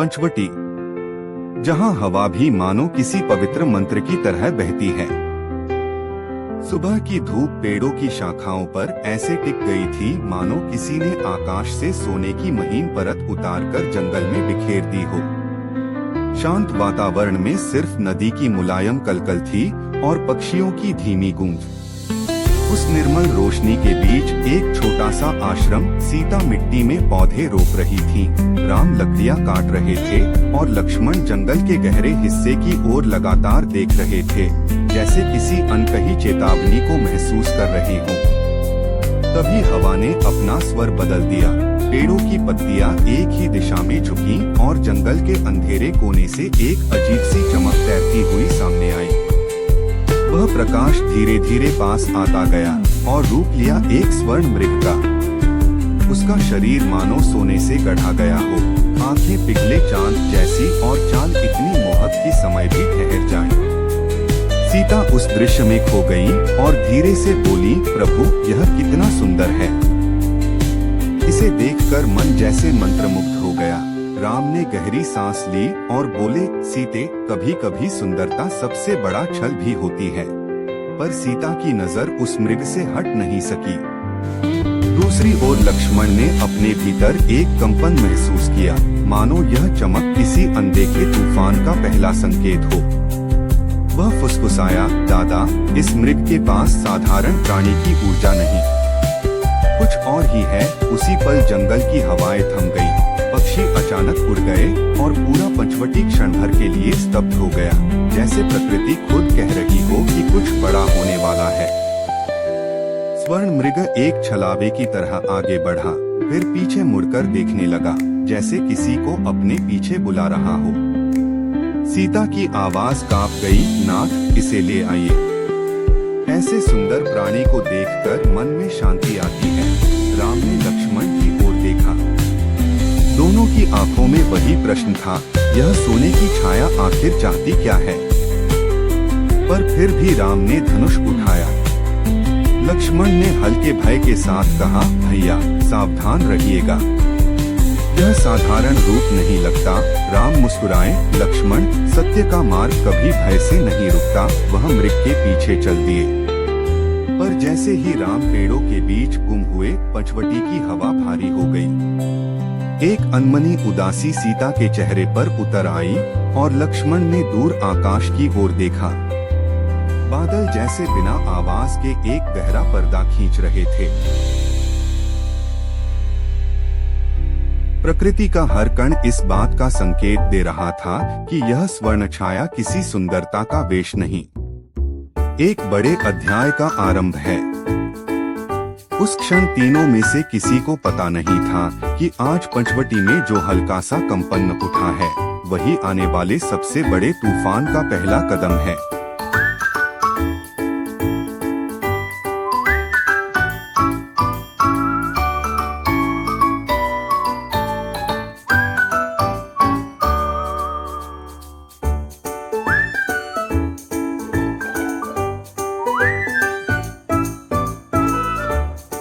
पंचवटी, जहां हवा भी मानो किसी पवित्र मंत्र की तरह बहती है। सुबह की धूप पेड़ों की शाखाओं पर ऐसे टिक गई थी मानो किसी ने आकाश से सोने की महीन परत उतारकर जंगल में बिखेर दी हो। शांत वातावरण में सिर्फ नदी की मुलायम कलकल थी और पक्षियों की धीमी गूंज। उस निर्मल रोशनी के बीच एक छोटा सा आश्रम सीता मिट्टी में पौधे रोप रही थी। राम लकड़ियां काट रहे थे और लक्ष्मण जंगल के गहरे हिस्से की ओर लगातार देख रहे थे, जैसे किसी अनकही चेतावनी को महसूस कर रहे हों। तभी हवा ने अपना स्वर बदल दिया। पेड़ों की पत्तियां एक ही दिशा में झुकी और जंगल के अंधेरे कोने से एक अजीब सी चमक तैरती हुई सामने आई। वह प्रकाश धीरे धीरे पास आता गया और रूप लिया एक स्वर्ण मृग का। उसका शरीर मानो सोने से गढ़ा गया हो, आंखें पिघले चांद जैसी और चाल इतनी मोहक कि समय भी ठहर जाए। सीता उस दृश्य में खो गई और धीरे से बोली, प्रभु यह कितना सुंदर है। इसे देखकर मन जैसे मंत्रमुग्ध हो गया। राम ने गहरी सांस ली और बोले, सीते, कभी कभी सुंदरता सबसे बड़ा छल भी होती है। पर सीता की नजर उस मृग से हट नहीं सकी। दूसरी ओर लक्ष्मण ने अपने भीतर एक कंपन महसूस किया, मानो यह चमक किसी अनदेखे तूफान का पहला संकेत हो। वह फुसफुसाया, दादा, इस मृग के पास साधारण प्राणी की ऊर्जा नहीं, कुछ और ही है। उसी पल जंगल की हवाएं थम गई, पक्षी अचानक उड़ गए और पूरा पंचवटी क्षण भर के लिए स्तब्ध हो गया, जैसे प्रकृति खुद कह रही हो कि कुछ बड़ा होने वाला है। स्वर्ण मृग एक छलावे की तरह आगे बढ़ा, फिर पीछे मुड़कर देखने लगा, जैसे किसी को अपने पीछे बुला रहा हो। सीता की आवाज कांप गई, नाथ, इसे ले आइए। ऐसे सुंदर प्राणी को देखकर मन में शांति आती है। राम ने लक्ष्मण की ओर देखा। दोनों की आंखों में वही प्रश्न था, यह सोने की छाया आखिर चाहती क्या है। पर फिर भी राम ने धनुष उठाया। लक्ष्मण ने हल्के भय के साथ कहा, भैया सावधान रहिएगा, यह साधारण रूप नहीं लगता। राम मुस्कुराए, लक्ष्मण, सत्य का मार्ग कभी भय से नहीं रुकता। वह मृग के पीछे चल दिए। पर जैसे ही राम पेड़ों के बीच गुम हुए, पंचवटी की हवा भारी हो गई। एक अनमनी उदासी सीता के चेहरे पर उतर आई और लक्ष्मण ने दूर आकाश की ओर देखा। बादल जैसे बिना आवाज के एक गहरा पर्दा खींच रहे थे। प्रकृति का हर कण इस बात का संकेत दे रहा था कि यह स्वर्ण छाया किसी सुंदरता का वेश नहीं, एक बड़े अध्याय का आरंभ है। उस क्षण तीनों में से किसी को पता नहीं था कि आज पंचवटी में जो हल्का सा कंपन उठा है, वही आने वाले सबसे बड़े तूफान का पहला कदम है।